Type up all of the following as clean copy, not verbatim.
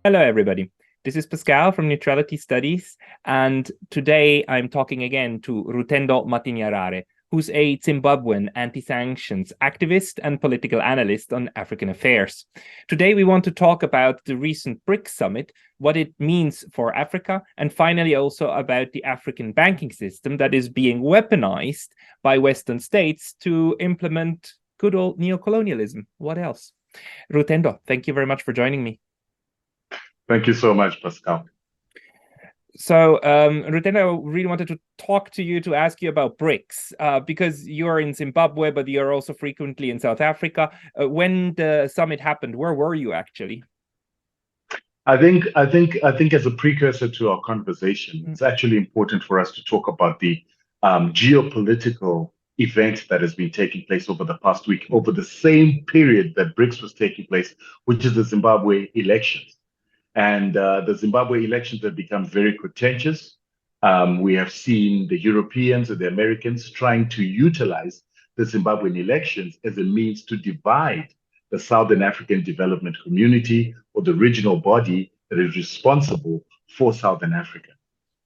Hello, everybody. This is Pascal from Neutrality Studies, and today I'm talking again to Rutendo Matinyarare, who's a Zimbabwean anti-sanctions activist and political analyst on African affairs. Today, we want to talk about the recent BRICS summit, what it means for Africa, and finally also about the African banking system that is being weaponized by Western states to implement good old neocolonialism. What else? Rutendo, thank you very much for joining me. Thank you so much, Pascal. So, Rutendo, I really wanted to talk to you to ask you about BRICS, because you're in Zimbabwe, but you're also frequently in South Africa. When the summit happened, where were you actually? I think as a precursor to our conversation, it's actually important for us to talk about the geopolitical event that has been taking place over the past week, over the same period that BRICS was taking place, which is the Zimbabwe elections. And the Zimbabwe elections have become very contentious. We have seen the Europeans and the Americans trying to utilize the Zimbabwean elections as a means to divide the Southern African Development Community, or the regional body that is responsible for Southern Africa.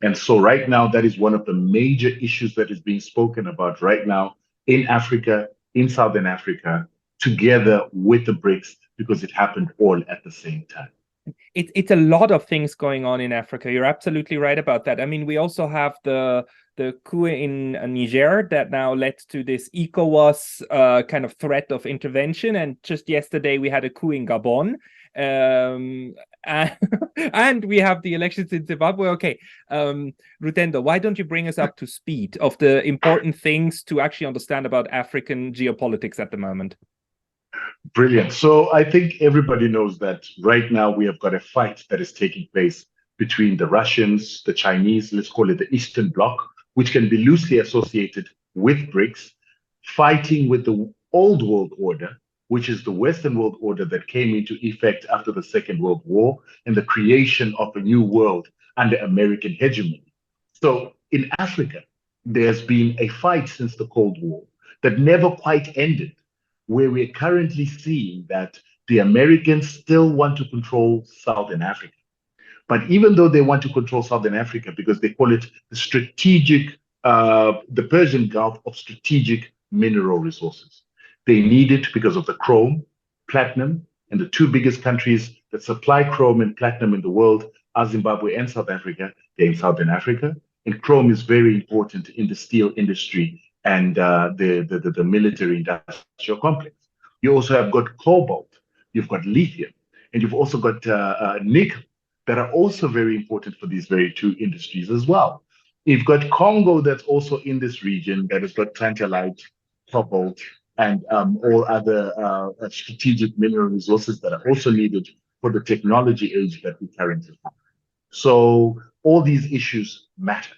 And so right now, that is one of the major issues that is being spoken about right now in Africa, in Southern Africa, together with the BRICS, because it happened all at the same time. It's a lot of things going on in Africa. You're absolutely right about that. I mean, we also have the coup in Niger that now led to this ECOWAS kind of threat of intervention. And just yesterday, we had a coup in Gabon. And we have the elections in Zimbabwe. Okay, Rutendo, why don't you bring us up to speed of the important things to actually understand about African geopolitics at the moment? Brilliant. So I think everybody knows that right now we have got a fight that is taking place between the Russians, the Chinese, let's call it the Eastern Bloc, which can be loosely associated with BRICS, fighting with the old world order, which is the Western world order that came into effect after the Second World War and the creation of a new world under American hegemony. So in Africa, there's been a fight since the Cold War that never quite ended, where we're currently seeing that the Americans still want to control Southern Africa. But even though they want to control Southern Africa, because they call it the strategic, the Persian Gulf of strategic mineral resources, they need it because of the chrome, platinum, and the two biggest countries that supply chrome and platinum in the world are Zimbabwe and South Africa. They're in Southern Africa, and chrome is very important in the steel industry and the military industrial complex. You also have got cobalt, you've got lithium, and you've also got nickel that are also very important for these very two industries as well. You've got Congo that's also in this region that has got tantalite, cobalt, and all other strategic mineral resources that are also needed for the technology age that we currently have. So all these issues matter.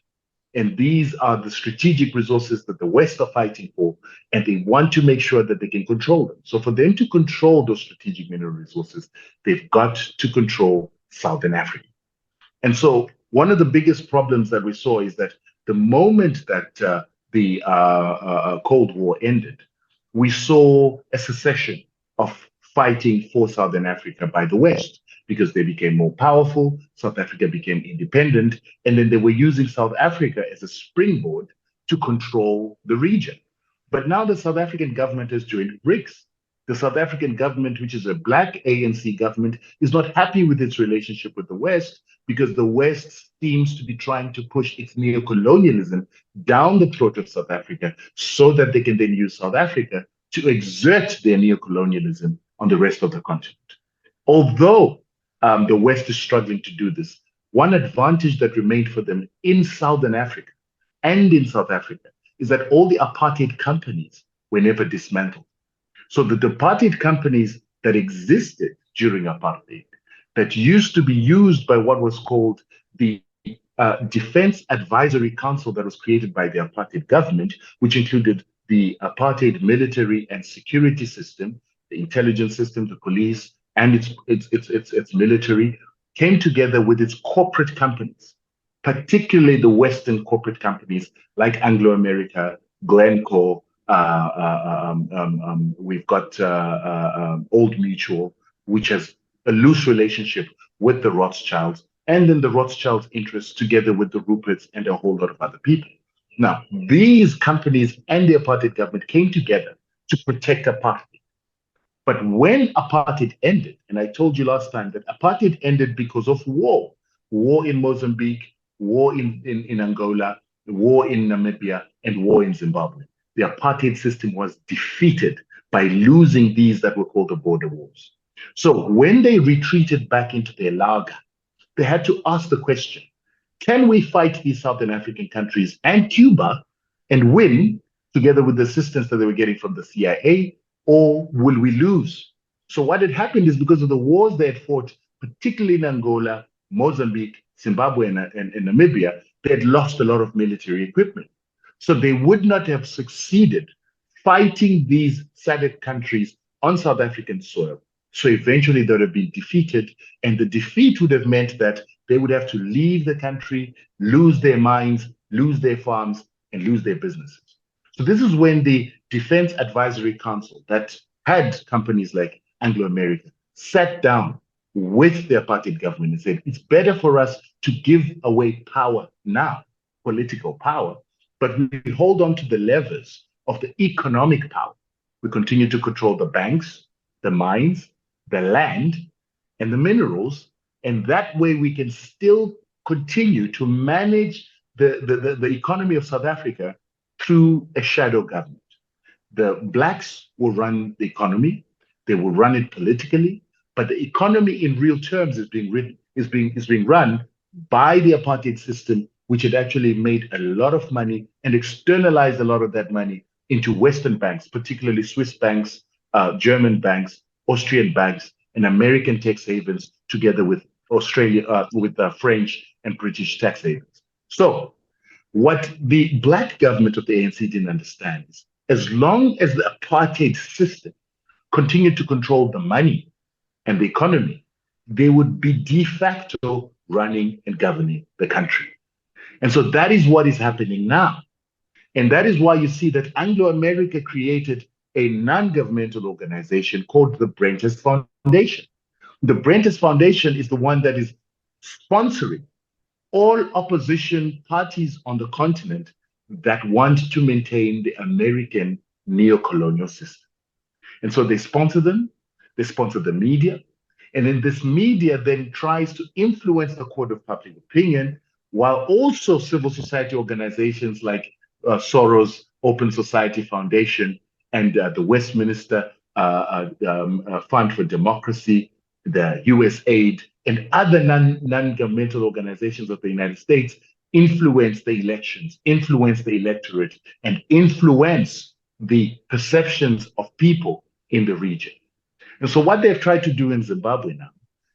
And these are the strategic resources that the West are fighting for, and they want to make sure that they can control them. So for them to control those strategic mineral resources, they've got to control Southern Africa. And so one of the biggest problems that we saw is that the moment that the Cold War ended, we saw a secession of fighting for Southern Africa by the West, because they became more powerful, South Africa became independent, and then they were using South Africa as a springboard to control the region. But now the South African government has joined BRICS. The South African government, which is a black ANC government, is not happy with its relationship with the West, because the West seems to be trying to push its neocolonialism down the throat of South Africa so that they can then use South Africa to exert their neocolonialism on the rest of the continent. Although the West is struggling to do this, one advantage that remained for them in Southern Africa and in South Africa is that all the apartheid companies were never dismantled. So the apartheid companies that existed during apartheid, that used to be used by what was called the Defense Advisory Council that was created by the apartheid government, which included the apartheid military and security system, the intelligence system, the police, and its military, came together with its corporate companies, particularly the Western corporate companies like Anglo America, Glencore, we've got Old Mutual, which has a loose relationship with the Rothschilds, and then the Rothschilds' interests together with the Ruperts and a whole lot of other people. Now, these companies and the apartheid government came together to protect apartheid. But when apartheid ended, and I told you last time that apartheid ended because of war in Mozambique, war in Angola, war in Namibia, and war in Zimbabwe. The apartheid system was defeated by losing these that were called the border wars. So when they retreated back into their lager, they had to ask the question, can we fight these Southern African countries and Cuba and win together with the assistance that they were getting from the CIA, or will we lose? So what had happened is because of the wars they had fought, particularly in Angola, Mozambique, Zimbabwe, and Namibia, they had lost a lot of military equipment. So they would not have succeeded fighting these SADC countries on South African soil. So eventually they would have been defeated, and the defeat would have meant that they would have to leave the country, lose their mines, lose their farms, and lose their businesses. So this is when the Defense Advisory Council that had companies like Anglo American sat down with the apartheid government and said, it's better for us to give away power now, political power, but we hold on to the levers of the economic power. We continue to control the banks, the mines, the land, and the minerals, and that way we can still continue to manage the economy of South Africa through a shadow government. The blacks will run the economy, they will run it politically, but the economy in real terms is being run by the apartheid system, which had actually made a lot of money and externalized a lot of that money into Western banks, particularly Swiss banks, German banks, Austrian banks, and American tax havens, together with French and British tax havens. So what the black government of the ANC didn't understand is, as long as the apartheid system continued to control the money and the economy, they would be de facto running and governing the country. And so that is what is happening now. And that is why you see that Anglo America created a non-governmental organization called the Brentis Foundation. The Brentis Foundation is the one that is sponsoring all opposition parties on the continent that want to maintain the American neo-colonial system. And so they sponsor them, they sponsor the media, and then this media then tries to influence the court of public opinion, while also civil society organizations like Soros Open Society Foundation and the Westminster Fund for Democracy, the USAID, and other non-governmental organizations of the United States influence the elections, influence the electorate, and influence the perceptions of people in the region. And so what they've tried to do in Zimbabwe now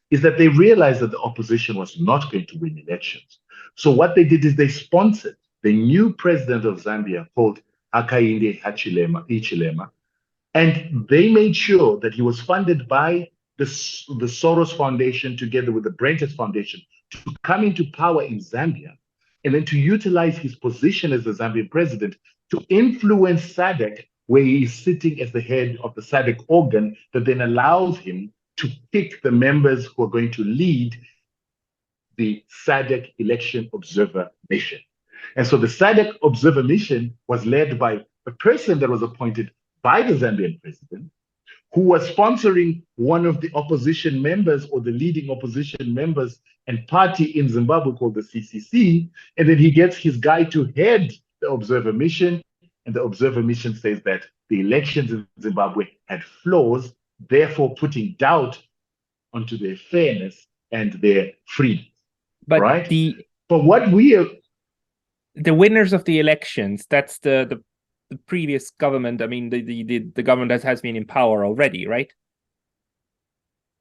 is that they realized that the opposition was not going to win elections. So what they did is they sponsored the new president of Zambia called 𝗦𝗁𝗂𝘂𝘁𝗄𝘁, and they made sure that he was funded by the Soros Foundation together with the Brentis Foundation to come into power in Zambia, and then to utilize his position as the Zambian president to influence SADC, where he is sitting as the head of the SADC organ that then allows him to pick the members who are going to lead the SADC Election Observer Mission. And so the SADC Observer Mission was led by a person that was appointed by the Zambian president, who was sponsoring one of the opposition members or the leading opposition members and party in Zimbabwe called the CCC. And then he gets his guy to head the Observer Mission. And the Observer Mission says that the elections in Zimbabwe had flaws, therefore putting doubt onto their fairness and their freedom. But right? But what we are... The winners of the elections, that's the previous government. I mean, the government that has been in power already, right?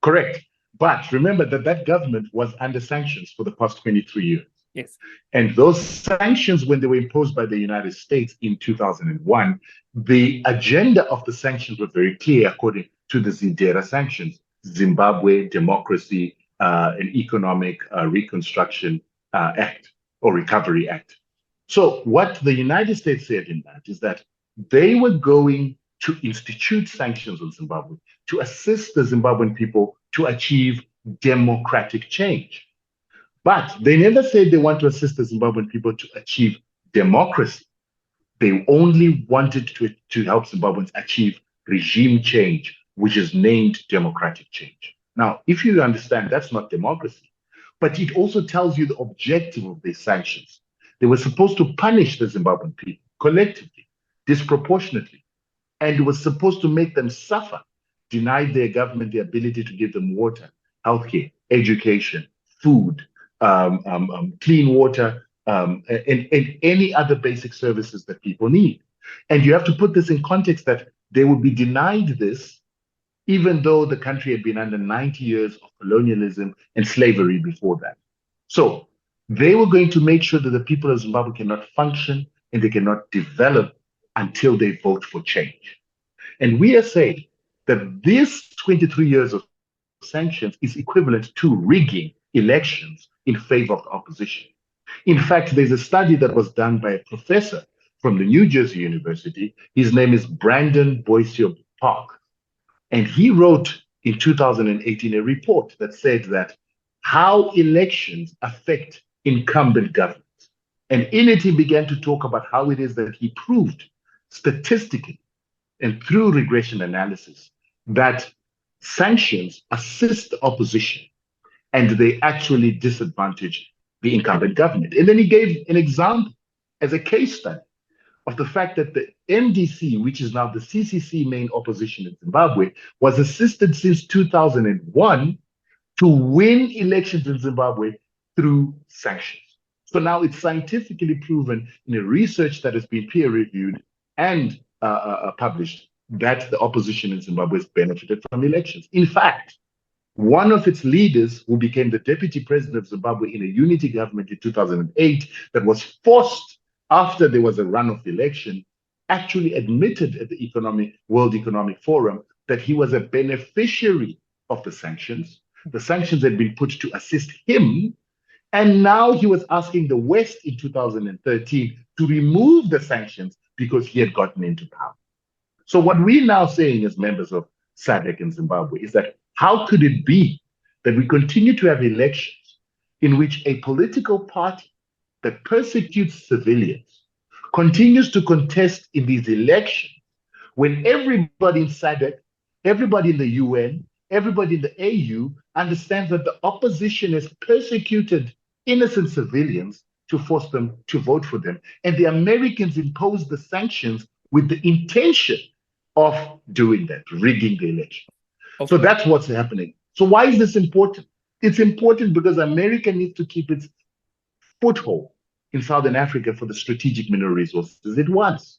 Correct. But remember that government was under sanctions for the past 23 years. Yes. And those sanctions, when they were imposed by the United States in 2001, the agenda of the sanctions was very clear according to the Zindera sanctions: Zimbabwe Democracy and Economic Reconstruction Act or Recovery Act. So what the United States said in that is that they were going to institute sanctions on Zimbabwe to assist the Zimbabwean people to achieve democratic change. But they never said they want to assist the Zimbabwean people to achieve democracy. They only wanted to help Zimbabweans achieve regime change, which is named democratic change. Now, if you understand that's not democracy, but it also tells you the objective of these sanctions. They were supposed to punish the Zimbabwean people collectively, disproportionately, and it was supposed to make them suffer, deny their government the ability to give them water, healthcare, education, food, clean water, and any other basic services that people need. And you have to put this in context that they would be denied this even though the country had been under 90 years of colonialism and slavery before that. So they were going to make sure that the people of Zimbabwe cannot function and they cannot develop until they vote for change. And we are saying that this 23 years of sanctions is equivalent to rigging elections in favor of the opposition. In fact, there's a study that was done by a professor from the New Jersey University. His name is 𝗏𝗏𝘂𝘁𝗂𝘁𝗍𝗶𝘏. And he wrote in 2018 a report that said that how elections affect incumbent governments. And in it, he began to talk about how it is that he proved statistically and through regression analysis that sanctions assist the opposition and they actually disadvantage the incumbent government. And then he gave an example as a case study of the fact that the MDC, which is now the CCC main opposition in Zimbabwe, was assisted since 2001 to win elections in Zimbabwe through sanctions. So now it's scientifically proven in a research that has been peer-reviewed and published that the opposition in Zimbabwe has benefited from elections. In fact, one of its leaders, who became the deputy president of Zimbabwe in a unity government in 2008, that was forced after there was a runoff election, actually admitted at the World Economic Forum that he was a beneficiary of the sanctions. The sanctions had been put to assist him, and now he was asking the West in 2013 to remove the sanctions because he had gotten into power. So what we're now saying as members of SADC in Zimbabwe is that how could it be that we continue to have elections in which a political party that persecutes civilians continues to contest in these elections when everybody in SADC, everybody in the UN, everybody in the AU understands that the opposition has persecuted innocent civilians to force them to vote for them. And the Americans imposed the sanctions with the intention of doing that, rigging the election. Okay. So that's what's happening. So why is this important? It's important because America needs to keep its foothold in Southern Africa for the strategic mineral resources it wants.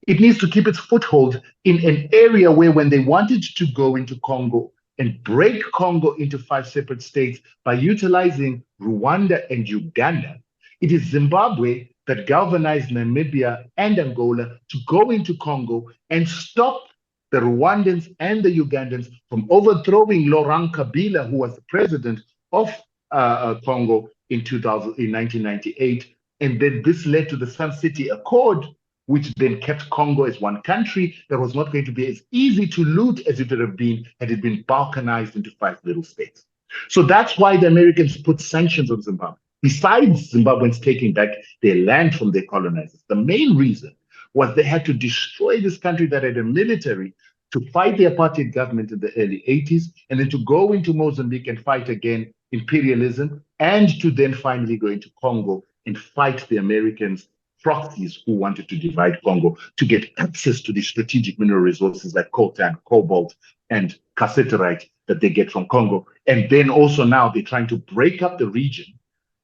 It needs to keep its foothold in an area where when they wanted to go into Congo and break Congo into 5 separate states by utilizing Rwanda and Uganda, it is Zimbabwe that galvanized Namibia and Angola to go into Congo and stop the Rwandans and the Ugandans from overthrowing Laurent Kabila, who was the president of Congo in 1998. And then this led to the Sun City Accord, which then kept Congo as one country that was not going to be as easy to loot as it would have been had it been balkanized into 5 little states. So that's why the Americans put sanctions on Zimbabwe. Besides Zimbabweans taking back their land from their colonizers, the main reason was they had to destroy this country that had a military to fight the apartheid government in the early 80s, and then to go into Mozambique and fight again imperialism, and to then finally go into Congo and fight the Americans' proxies who wanted to divide Congo to get access to the strategic mineral resources like coltan, cobalt, and cassiterite that they get from Congo. And then also now they're trying to break up the region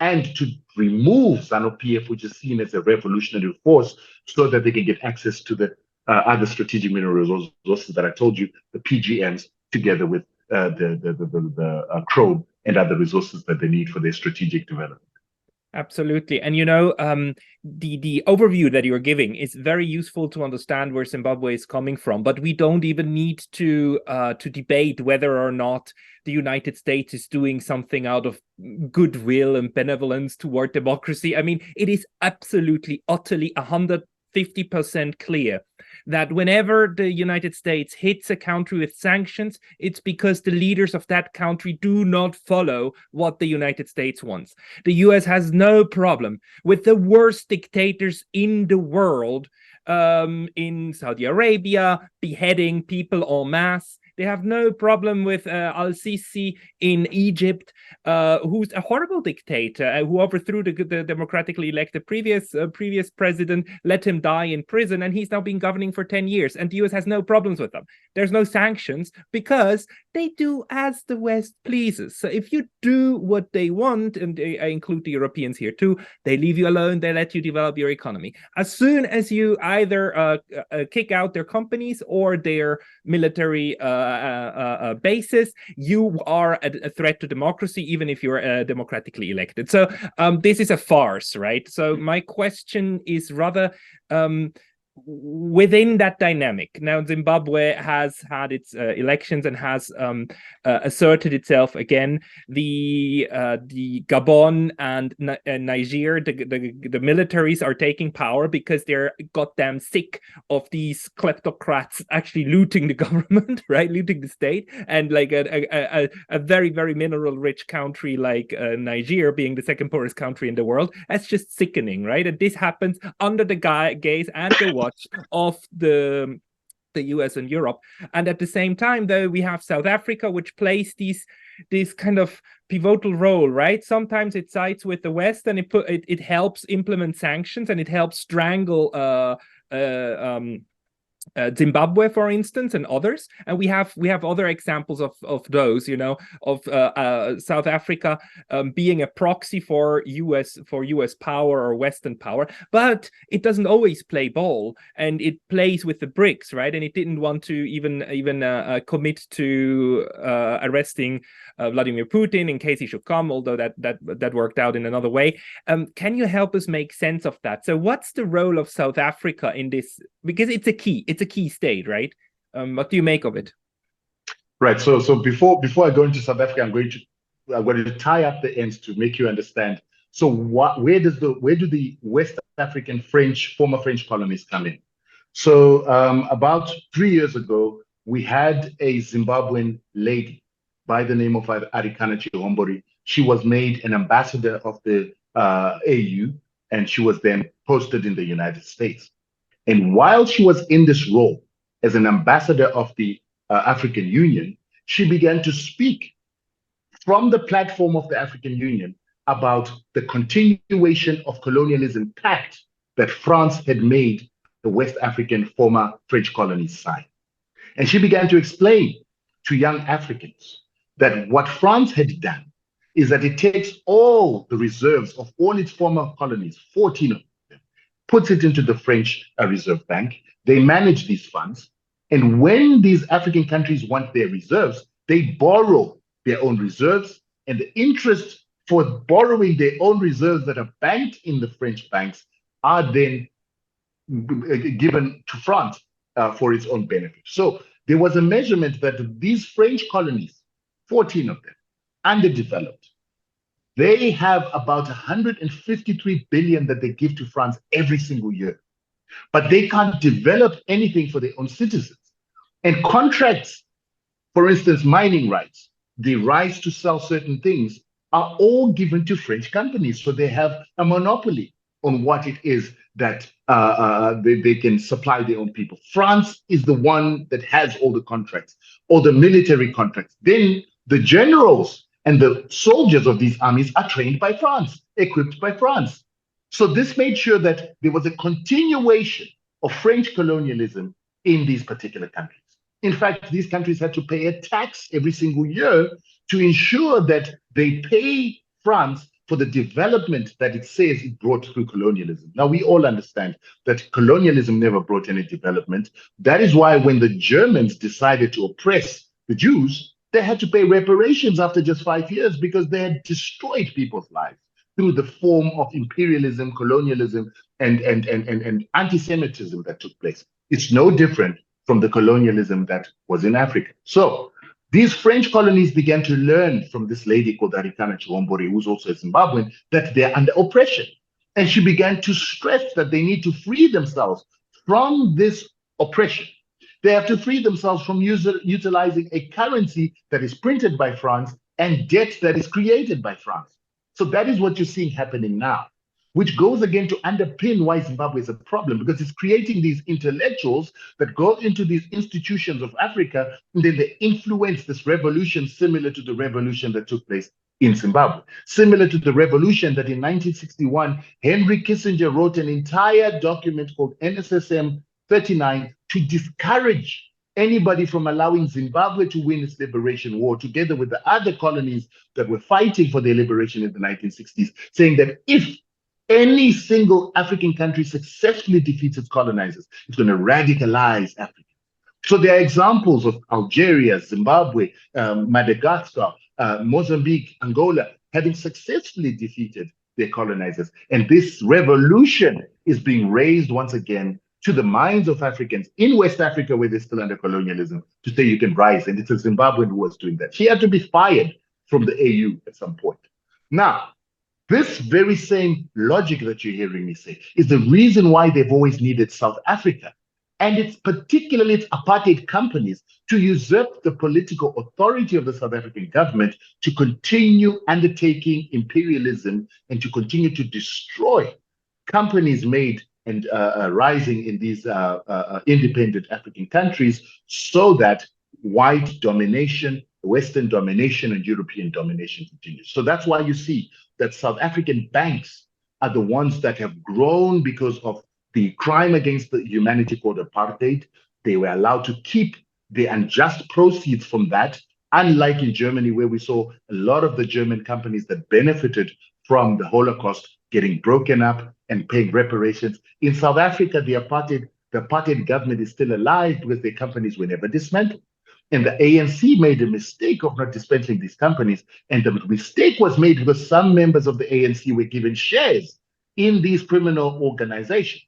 and to remove ZANU-PF, which is seen as a revolutionary force, so that they can get access to the other strategic mineral resources that I told you, the PGMs, together with the chrome and other resources that they need for their strategic development. Absolutely. And, you know, the overview that you're giving is very useful to understand where Zimbabwe is coming from. But we don't even need to debate whether or not the United States is doing something out of goodwill and benevolence toward democracy. I mean, it is absolutely, utterly 150% clear that whenever the United States hits a country with sanctions, it's because the leaders of that country do not follow what the United States wants. The US has no problem with the worst dictators in the world, in Saudi Arabia, beheading people en masse. They have no problem with al-Sisi in Egypt, who's a horrible dictator, who overthrew the democratically elected previous president, let him die in prison, and he's now been governing for 10 years. And the US has no problems with them. There's no sanctions because they do as the West pleases. So if you do what they want, and I include the Europeans here too, they leave you alone, they let you develop your economy. As soon as you either kick out their companies or their military basis, you are a threat to democracy, even if you're democratically elected. So this is a farce, right? So my question is rather within that dynamic. Now, Zimbabwe has had its elections and has asserted itself again. The Gabon and Niger, the militaries are taking power because they're goddamn sick of these kleptocrats actually looting the government, right? Looting the state. And like a very, very mineral-rich country like Niger being the second poorest country in the world, that's just sickening, right? And this happens under the gaze and the watch of the US and Europe. And at the same time, though, we have South Africa, which plays this kind of pivotal role, right? Sometimes it sides with the West, and it helps implement sanctions, and it helps strangle Zimbabwe, for instance, and others. And we have other examples of those, you know, of South Africa being a proxy for US power or Western power, but it doesn't always play ball, and it plays with the BRICS, right? And it didn't want to even commit to arresting Vladimir Putin in case he should come, although that worked out in another way. Can you help us make sense of that? So what's the role of South Africa in this? Because it's a key state, right? What do you make of it? Right. So before I go into South Africa, I'm going to tie up the ends to make you understand. So where do the West African former French colonies come in? So about 3 years ago, we had a Zimbabwean lady by the name of 𝗷𝗂𝘂𝘁𝗂𝘁𝘆. She was made an ambassador of the AU, and she was then posted in the United States. And while she was in this role as an ambassador of the African Union, she began to speak from the platform of the African Union about the continuation of colonialism pact that France had made the West African former French colonies sign. And she began to explain to young Africans that what France had done is that it takes all the reserves of all its former colonies, 14 of them, puts it into the French Reserve Bank. They manage these funds. And when these African countries want their reserves, they borrow their own reserves. And the interest for borrowing their own reserves that are banked in the French banks are then given to France for its own benefit. So there was a measurement that these French colonies, 14 of them, underdeveloped, they have about 153 billion that they give to France every single year. But they can't develop anything for their own citizens. And contracts, for instance, mining rights, the rights to sell certain things, are all given to French companies. So they have a monopoly on what it is that they can supply their own people. France is the one that has all the contracts, all the military contracts. Then the generals and the soldiers of these armies are trained by France, equipped by France. So this made sure that there was a continuation of French colonialism in these particular countries. In fact, these countries had to pay a tax every single year to ensure that they pay France for the development that it says it brought through colonialism. Now, we all understand that colonialism never brought any development. That is why when the Germans decided to oppress the Jews, they had to pay reparations after just 5 years because they had destroyed people's lives through the form of imperialism, colonialism, and anti-Semitism that took place. It's no different from the colonialism that was in Africa. So these French colonies began to learn from this lady called 𝗷𝗂𝘂𝘁𝗂𝘁𝘂𝘁, who's also a Zimbabwean, that they're under oppression. And she began to stress that they need to free themselves from this oppression. They have to free themselves from utilizing a currency that is printed by France and debt that is created by France. So that is what you're seeing happening now, which goes again to underpin why Zimbabwe is a problem, because it's creating these intellectuals that go into these institutions of Africa, and then they influence this revolution similar to the revolution that took place in Zimbabwe, similar to the revolution that in 1961, Henry Kissinger wrote an entire document called NSSM 39 to discourage anybody from allowing Zimbabwe to win its liberation war, together with the other colonies that were fighting for their liberation in the 1960s, saying that if any single African country successfully defeats its colonizers, it's going to radicalize Africa. So there are examples of Algeria, Zimbabwe, Madagascar, Mozambique, Angola, having successfully defeated their colonizers. And this revolution is being raised once again to the minds of Africans in West Africa, where they're still under colonialism, to say you can rise. And it's a Zimbabwean who was doing that. She had to be fired from the AU at some point. Now, this very same logic that you're hearing me say is the reason why they've always needed South Africa. And it's particularly its apartheid companies to usurp the political authority of the South African government to continue undertaking imperialism and to continue to destroy companies made and rising in these independent African countries, so that white domination, Western domination, and European domination continues. So that's why you see that South African banks are the ones that have grown because of the crime against the humanity called apartheid. They were allowed to keep the unjust proceeds from that, unlike in Germany, where we saw a lot of the German companies that benefited from the Holocaust getting broken up and paying reparations. In South Africa, the apartheid government is still alive because their companies were never dismantled. And the ANC made a mistake of not dismantling these companies. And the mistake was made because some members of the ANC were given shares in these criminal organizations.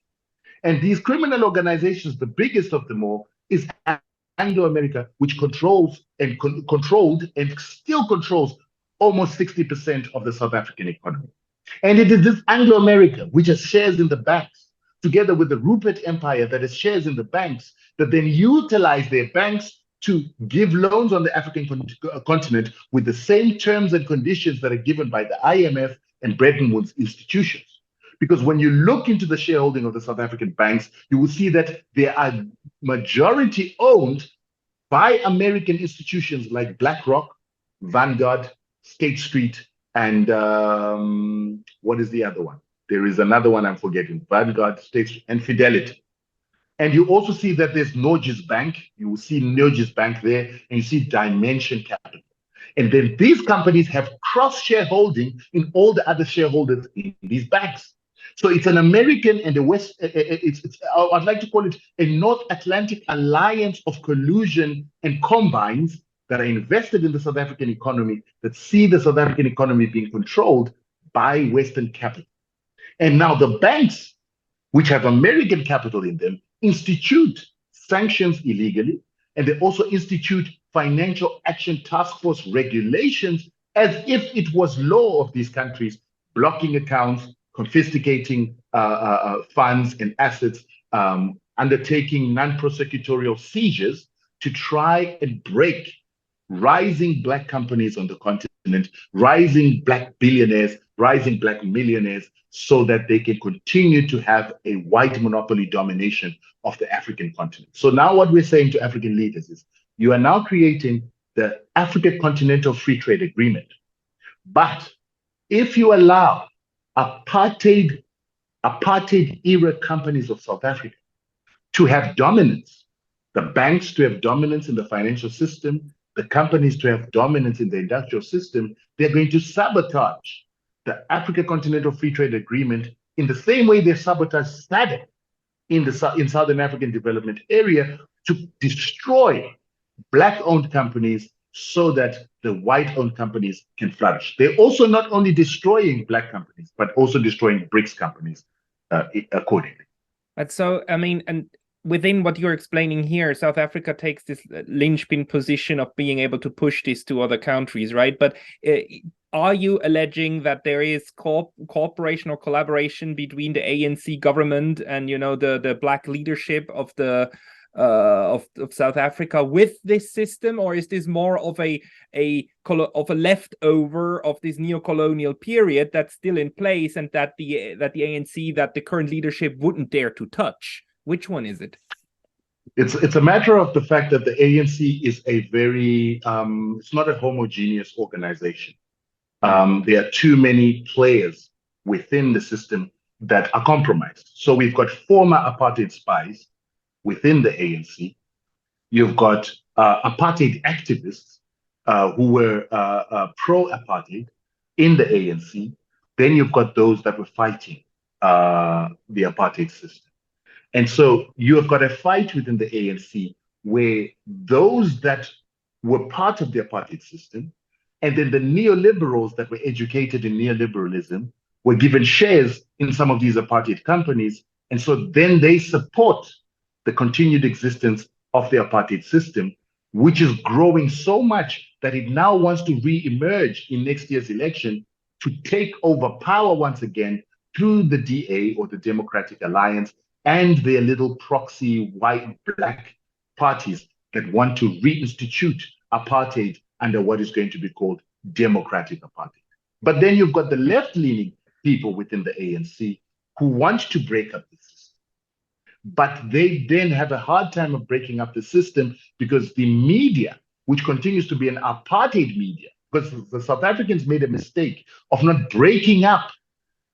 And these criminal organizations, the biggest of them all, is Anglo America, which controlled and still controls almost 60% of the South African economy. And it is this Anglo America, which has shares in the banks, together with the Rupert Empire that has shares in the banks, that then utilize their banks to give loans on the African continent with the same terms and conditions that are given by the IMF and Bretton Woods institutions. Because when you look into the shareholding of the South African banks, you will see that they are majority owned by American institutions like BlackRock, Vanguard, State Street, and what is the other one? There is another one I'm forgetting, Vanguard, State Street, and Fidelity. And you also see that there's Norges Bank. You will see Norges Bank there, and you see Dimension Capital. And then these companies have cross-shareholding in all the other shareholders in these banks. So it's an American and a West, I'd like to call it a North Atlantic alliance of collusion and combines that are invested in the South African economy, that see the South African economy being controlled by Western capital. And now the banks, which have American capital in them, institute sanctions illegally, and they also institute financial action task force regulations as if it was law of these countries, blocking accounts, confiscating funds and assets, undertaking non-prosecutorial seizures to try and break rising Black companies on the continent, rising Black billionaires, rising Black millionaires, so that they can continue to have a white monopoly domination of the African continent. So now what we're saying to African leaders is, you are now creating the Africa Continental Free Trade Agreement. But if you allow apartheid era companies of South Africa to have dominance, the banks to have dominance in the financial system, the companies to have dominance in the industrial system, they're going to sabotage the Africa Continental Free Trade Agreement in the same way they sabotage SADC in Southern African Development Area, to destroy Black-owned companies so that the white-owned companies can flourish. They're also not only destroying Black companies, but also destroying BRICS companies accordingly. But so, I mean, and within what you're explaining here, South Africa takes this linchpin position of being able to push this to other countries, right? But are you alleging that there is cooperation or collaboration between the ANC government and, you know, the Black leadership of the South Africa with this system, or is this more of a leftover of this neo-colonial period that's still in place, and that the ANC, that the current leadership wouldn't dare to touch? Which one is it? It's a matter of the fact that the ANC is a very it's not a homogeneous organization. There are too many players within the system that are compromised. So we've got former apartheid spies within the ANC. You've got apartheid activists who were pro-apartheid in the ANC. Then you've got those that were fighting the apartheid system. And so you have got a fight within the ANC where those that were part of the apartheid system, and then the neoliberals that were educated in neoliberalism, were given shares in some of these apartheid companies. And so then they support the continued existence of the apartheid system, which is growing so much that it now wants to re-emerge in next year's election to take over power once again through the DA, or the Democratic Alliance, and their little proxy white-black parties that want to reinstitute apartheid under what is going to be called democratic apartheid. But then you've got the left-leaning people within the ANC who want to break up the system. But they then have a hard time of breaking up the system because the media, which continues to be an apartheid media, because the South Africans made a mistake of not breaking up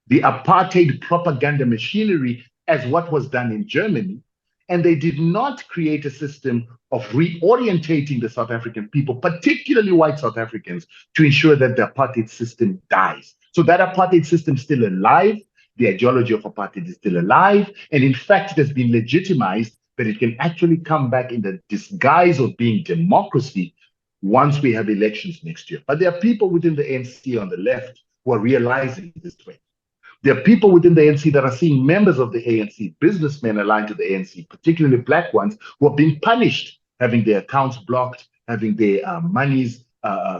the apartheid propaganda machinery as what was done in Germany. And they did not create a system of reorientating the South African people, particularly white South Africans, to ensure that the apartheid system dies. So that apartheid system is still alive. The ideology of apartheid is still alive. And in fact, it has been legitimized that it can actually come back in the disguise of being democracy once we have elections next year. But there are people within the ANC on the left who are realizing this trend. There are people within the ANC that are seeing members of the ANC, businessmen aligned to the ANC, particularly black ones, who are being punished, having their accounts blocked, having their monies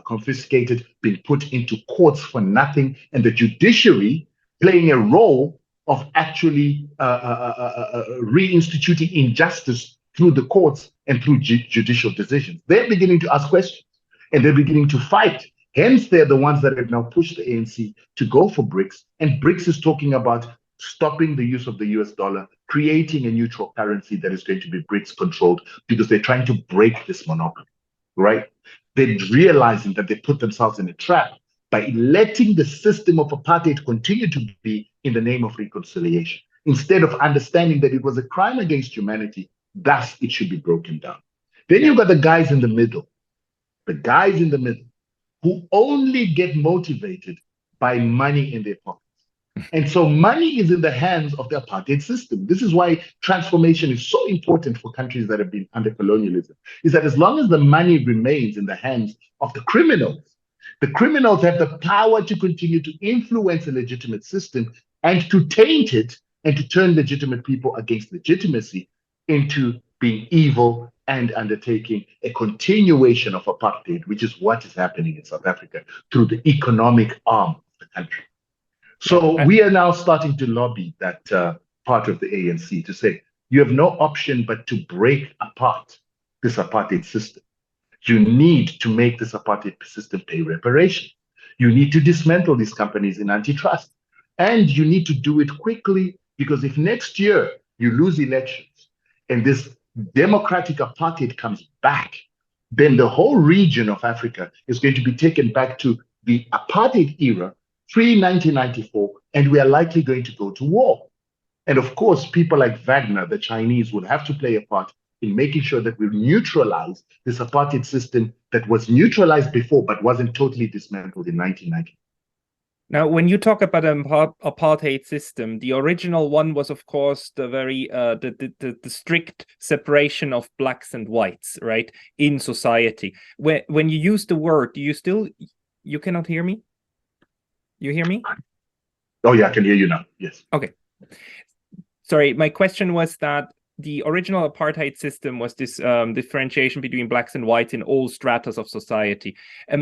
confiscated, being put into courts for nothing, and the judiciary playing a role of actually reinstituting injustice through the courts and through judicial decisions. They're beginning to ask questions, and they're beginning to fight. Hence, they're the ones that have now pushed the ANC to go for BRICS. And BRICS is talking about stopping the use of the US dollar, creating a neutral currency that is going to be BRICS controlled, because they're trying to break this monopoly, right? They're realizing that they put themselves in a trap by letting the system of apartheid continue to be in the name of reconciliation, instead of understanding that it was a crime against humanity, thus it should be broken down. Then you've got the guys in the middle, who only get motivated by money in their pockets. And so money is in the hands of the apartheid system. This is why transformation is so important for countries that have been under colonialism, is that as long as the money remains in the hands of the criminals have the power to continue to influence a legitimate system and to taint it and to turn legitimate people against legitimacy into being evil and undertaking a continuation of apartheid, which is what is happening in South Africa through the economic arm of the country. So we are now starting to lobby that part of the ANC to say, you have no option but to break apart this apartheid system. You need to make this apartheid system pay reparation. You need to dismantle these companies in antitrust. And you need to do it quickly, because if next year you lose elections and this democratic apartheid comes back, then the whole region of Africa is going to be taken back to the apartheid era, pre-1994, and we are likely going to go to war. And of course, people like Wagner, the Chinese, would have to play a part in making sure that we neutralize this apartheid system that was neutralized before, but wasn't totally dismantled in 1990. Now, when you talk about an apartheid system, the original one was, of course, the very the strict separation of blacks and whites, right, in society. When you use the word, do you cannot hear me? You hear me? Oh yeah, I can hear you now. Yes. Okay. Sorry, my question was that the original apartheid system was this differentiation between blacks and whites in all stratas of society.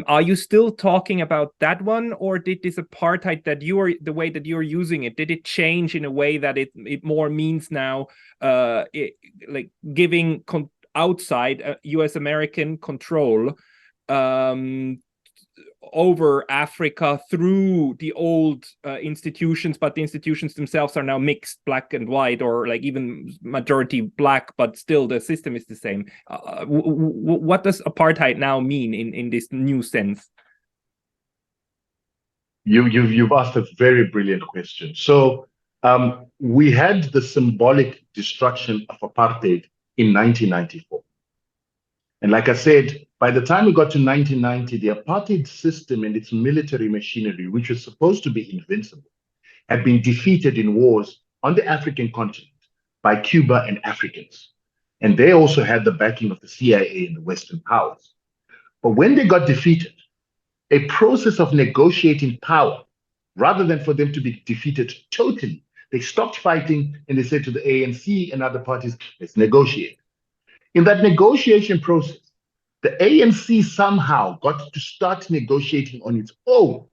Are you still talking about that one, or did this apartheid that the way that you're using it, did it change in a way that it more means now like giving outside US American control over Africa through the old institutions, but the institutions themselves are now mixed black and white, or like even majority black, but still the system is the same. What does apartheid now mean in this new sense? You've asked a very brilliant question. So we had the symbolic destruction of apartheid in 1994. And like I said, by the time we got to 1990, the apartheid system and its military machinery, which was supposed to be invincible, had been defeated in wars on the African continent by Cuba and Africans. And they also had the backing of the CIA and the Western powers. But when they got defeated, a process of negotiating power, rather than for them to be defeated totally, they stopped fighting and they said to the ANC and other parties, let's negotiate. In that negotiation process, the ANC somehow got to start negotiating on its own.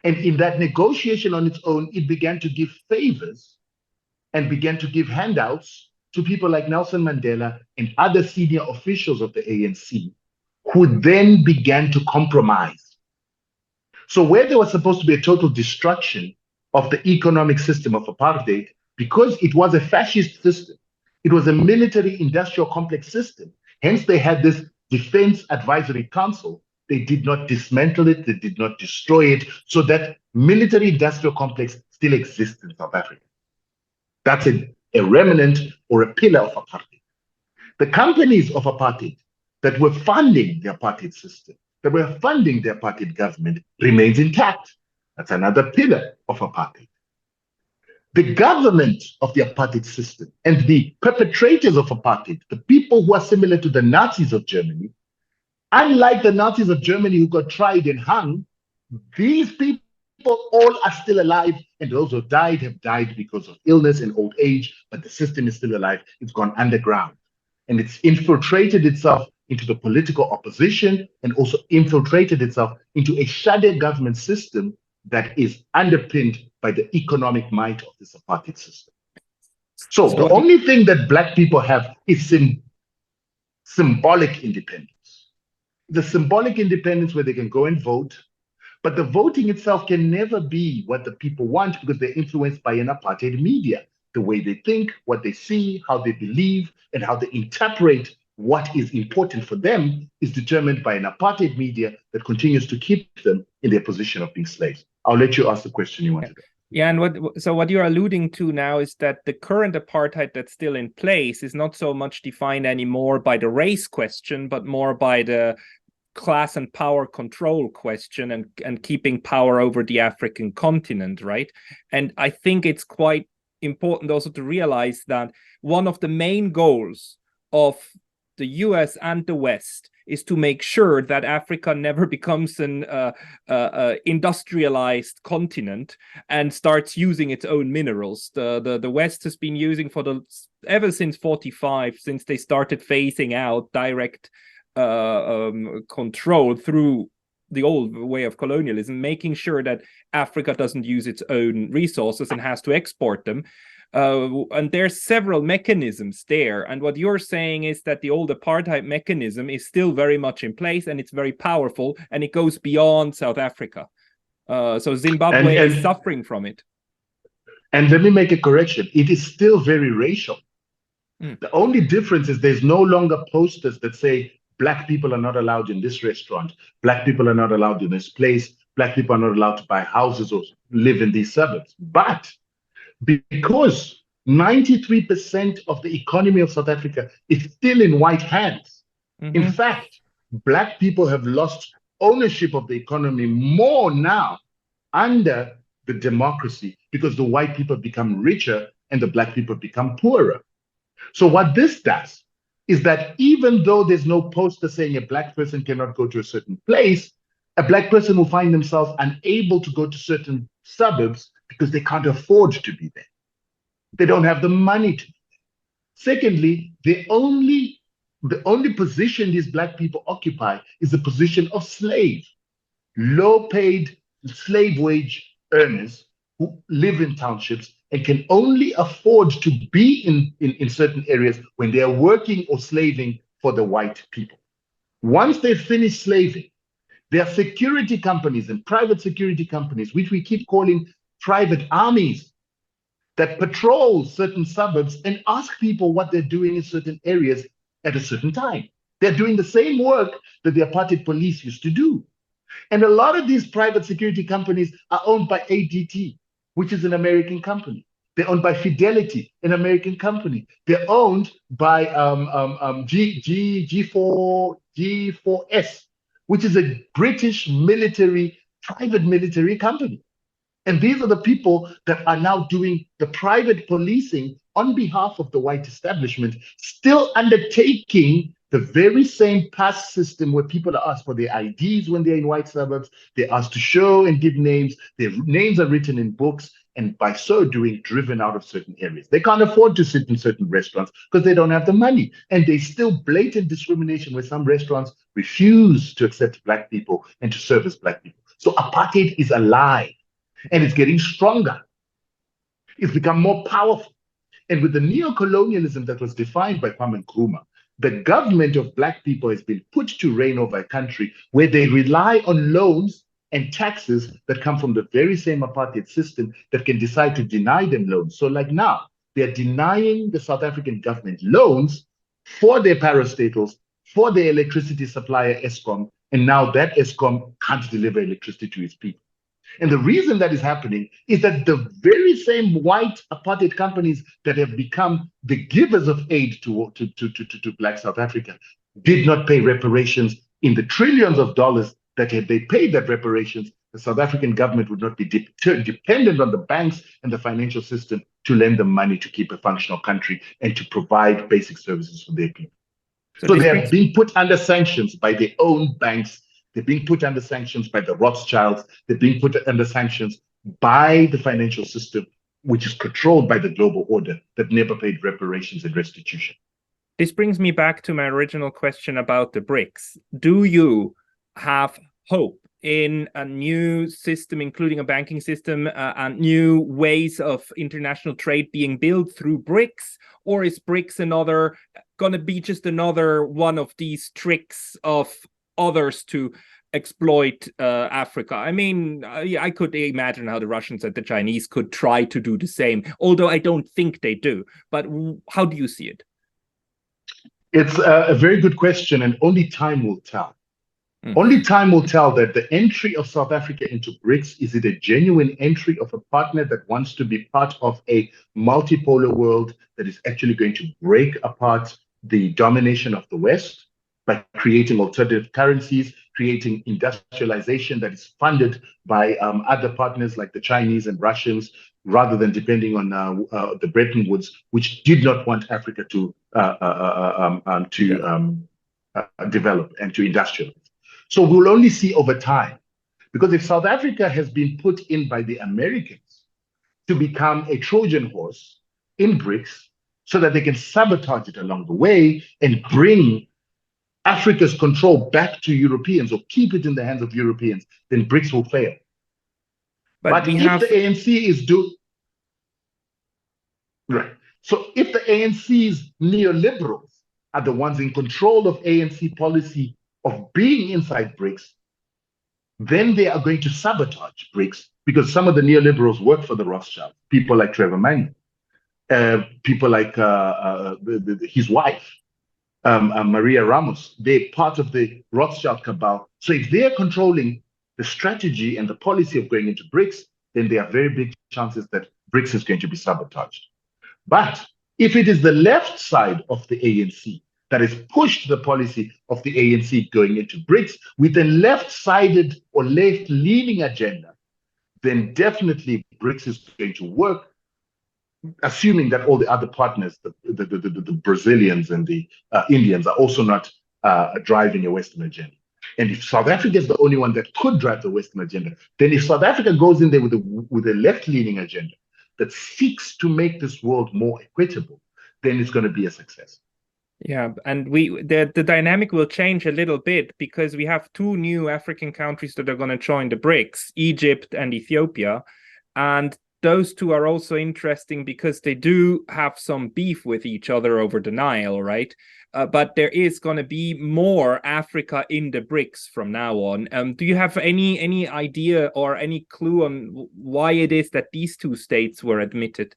And in that negotiation on its own, it began to give favors and began to give handouts to people like Nelson Mandela and other senior officials of the ANC, who then began to compromise. So where there was supposed to be a total destruction of the economic system of apartheid, because it was a fascist system, it was a military industrial complex system. Hence, they had this Defense Advisory Council. They did not dismantle it. They did not destroy it. So that military industrial complex still exists in South Africa. That's a remnant or a pillar of apartheid. The companies of apartheid that were funding the apartheid system, that were funding the apartheid government, remains intact. That's another pillar of apartheid. The government of the apartheid system and the perpetrators of apartheid, the people who are similar to the Nazis of Germany, unlike the Nazis of Germany who got tried and hung, these people all are still alive, and those who died have died because of illness and old age, but the system is still alive. It's gone underground, and it's infiltrated itself into the political opposition and also infiltrated itself into a shadow government system that is underpinned by the economic might of this apartheid system. So the only thing that Black people have is symbolic independence. The symbolic independence where they can go and vote, but the voting itself can never be what the people want because they're influenced by an apartheid media. The way they think, what they see, how they believe, and how they interpret what is important for them is determined by an apartheid media that continues to keep them in their position of being slaves. I'll let you ask the question you wanted to. Yeah, and what you're alluding to now is that the current apartheid that's still in place is not so much defined anymore by the race question, but more by the class and power control question and keeping power over the African continent, right? And I think it's quite important also to realize that one of the main goals of the US and the West is to make sure that Africa never becomes an industrialized continent and starts using its own minerals. The West has been using ever since 45, since they started phasing out direct control through the old way of colonialism, making sure that Africa doesn't use its own resources and has to export them. And there's several mechanisms there. And what you're saying is that the old apartheid mechanism is still very much in place and it's very powerful and it goes beyond South Africa. So Zimbabwe is suffering from it. And let me make a correction. It is still very racial. The only difference is there's no longer posters that say Black people are not allowed in this restaurant. Black people are not allowed in this place. Black people are not allowed to buy houses or live in these suburbs. But because 93% of the economy of South Africa is still in white hands. In fact, Black people have lost ownership of the economy more now under the democracy because the white people become richer and the Black people become poorer. So what this does is that even though there's no poster saying a Black person cannot go to a certain place, a Black person will find themselves unable to go to certain suburbs because they can't afford to be there. They don't have the money to be there. Secondly, the only position these black people occupy is the position of slave, low-paid slave wage earners who live in townships and can only afford to be in certain areas when they are working or slaving for the white people. Once they finish slaving, there are security companies and private security companies, which we keep calling private armies, that patrol certain suburbs and ask people what they're doing in certain areas at a certain time. They're doing the same work that the apartheid police used to do. And a lot of these private security companies are owned by ADT, which is an American company. They're owned by Fidelity, an American company. They're owned by G4S, which is a British private military company. And these are the people that are now doing the private policing on behalf of the white establishment, still undertaking the very same pass system where people are asked for their IDs when they're in white suburbs. They're asked to show and give names. Their names are written in books, and by so doing, driven out of certain areas. They can't afford to sit in certain restaurants because they don't have the money. And there's still blatant discrimination where some restaurants refuse to accept black people and to service black people. So apartheid is alive. And it's getting stronger. It's become more powerful. And with the neo-colonialism that was defined by Kwame Nkrumah, the government of black people has been put to reign over a country where they rely on loans and taxes that come from the very same apartheid system that can decide to deny them loans. So like now, they're denying the South African government loans for their parastatals, for their electricity supplier, Eskom, and now that Eskom can't deliver electricity to its people. And the reason that is happening is that the very same white apartheid companies that have become the givers of aid to Black South Africa did not pay reparations in the trillions of dollars that had they paid that reparations, the South African government would not be dependent on the banks and the financial system to lend them money to keep a functional country and to provide basic services for their people. So they are being put under sanctions by their own banks. They're being put under sanctions by the Rothschilds. They're being put under sanctions by the financial system, which is controlled by the global order that never paid reparations and restitution. This brings me back to my original question about the BRICS. Do you have hope in a new system, including a banking system, and new ways of international trade being built through BRICS? Or is BRICS going to be just another one of these tricks of others to exploit Africa? I mean, I could imagine how the Russians and the Chinese could try to do the same, although I don't think they do. But how do you see it? It's a very good question, and only time will tell. Only time will tell that the entry of South Africa into BRICS, is it a genuine entry of a partner that wants to be part of a multipolar world that is actually going to break apart the domination of the West by creating alternative currencies, creating industrialization that is funded by other partners like the Chinese and Russians, rather than depending on the Bretton Woods, which did not want Africa to develop and to industrialize. So we'll only see over time, because if South Africa has been put in by the Americans to become a Trojan horse in BRICS so that they can sabotage it along the way and bring Africa's control back to Europeans or keep it in the hands of Europeans, then BRICS will fail. But if the ANC is right, so if the ANC's neoliberals are the ones in control of ANC policy of being inside BRICS, then they are going to sabotage BRICS, because some of the neoliberals work for the Rothschilds, people like 𝗏𝗏𝘂𝘁𝘂𝘁𝘍, people like his wife, Maria Ramos. They're part of the Rothschild cabal. So if they're controlling the strategy and the policy of going into BRICS, then there are very big chances that BRICS is going to be sabotaged. But if it is the left side of the ANC that has pushed the policy of the ANC going into BRICS with a left-sided or left-leaning agenda, then definitely BRICS is going to work, assuming that all the other partners, the Brazilians and the Indians, are also not driving a Western agenda. And if South Africa is the only one that could drive the Western agenda, then if South Africa goes in there with a left-leaning agenda that seeks to make this world more equitable, then it's going to be a success. Yeah, and the dynamic will change a little bit because we have two new African countries that are going to join the BRICS, Egypt and Ethiopia. And those two are also interesting because they do have some beef with each other over the Nile, right? But there is going to be more Africa in the BRICS from now on. Do you have any idea or any clue on why it is that these two states were admitted?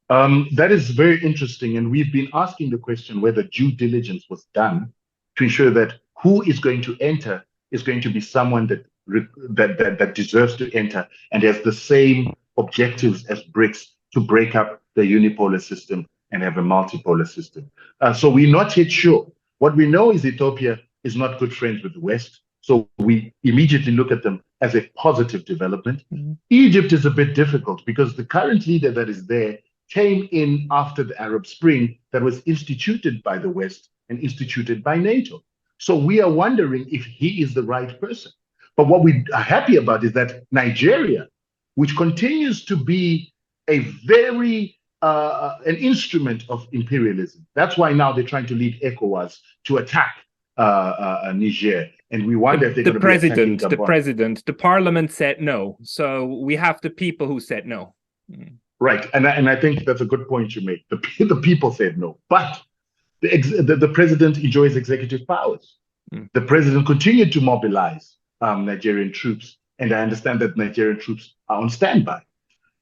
That is very interesting. And we've been asking the question whether due diligence was done to ensure that who is going to enter is going to be someone that deserves to enter and has the same objectives as BRICS to break up the unipolar system and have a multipolar system. So we're not yet sure. What we know is Ethiopia is not good friends with the West. So we immediately look at them as a positive development. Mm-hmm. Egypt is a bit difficult because the current leader that is there came in after the Arab Spring that was instituted by the West and instituted by NATO. So we are wondering if he is the right person. But what we are happy about is that Nigeria, which continues to be a very an instrument of imperialism. That's why now they're trying to lead ECOWAS to attack Niger. And we wonder if they're going to be attacking Gabon. The parliament said no. So we have the people who said no. Right, and I think that's a good point you make. The people said no, but the president enjoys executive powers. The president continued to mobilize Nigerian troops, and I understand that Nigerian troops are on standby.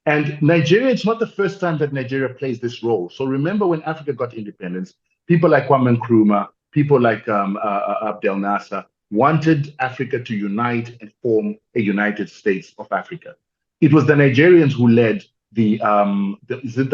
And Nigeria, it's not the first time that Nigeria plays this role. So remember when Africa got independence, people like Kwame Nkrumah, people like Abdel Nasser wanted Africa to unite and form a United States of Africa. It was the Nigerians who led the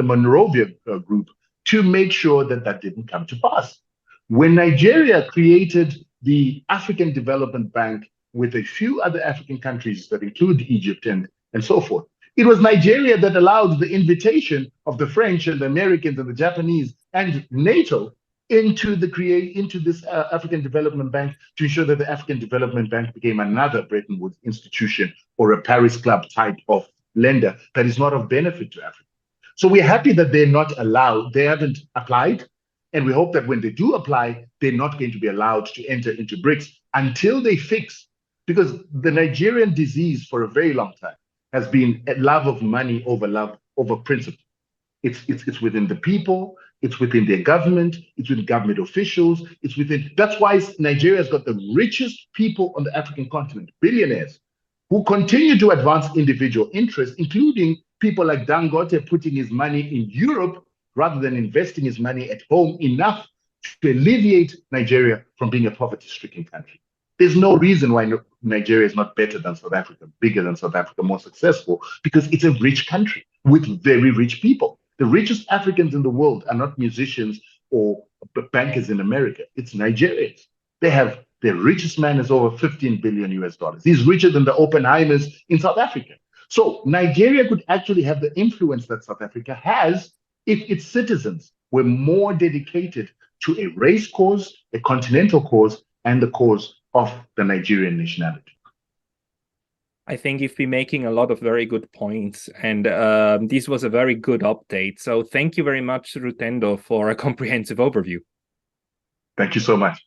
Monrovia group to make sure that that didn't come to pass. When Nigeria created the African Development Bank with a few other African countries that include Egypt and so forth, it was Nigeria that allowed the invitation of the French and the Americans and the Japanese and NATO into this African Development Bank to ensure that the African Development Bank became another Bretton Woods institution or a Paris Club type of lender that is not of benefit to Africa. So we're happy that they're not allowed, they haven't applied, and we hope that when they do apply, they're not going to be allowed to enter into BRICS until they fix, because the Nigerian disease for a very long time has been a love of money over principle. It's within the people, it's within their government, it's within government officials, that's why Nigeria has got the richest people on the African continent, billionaires, who continue to advance individual interests, including people like 𝗔𝗯liche putting his money in Europe rather than investing his money at home enough to alleviate Nigeria from being a poverty-stricken country. There's no reason why Nigeria is not better than South Africa, bigger than South Africa, more successful, because it's a rich country with very rich people. The richest Africans in the world are not musicians or bankers in America. It's Nigerians. Their richest man is over $15 billion US. He's richer than the Oppenheimers in South Africa. So Nigeria could actually have the influence that South Africa has if its citizens were more dedicated to a race cause, a continental cause, and the cause of the Nigerian nationality. I think you've been making a lot of very good points, and this was a very good update. So thank you very much, Rutendo, for a comprehensive overview. Thank you so much.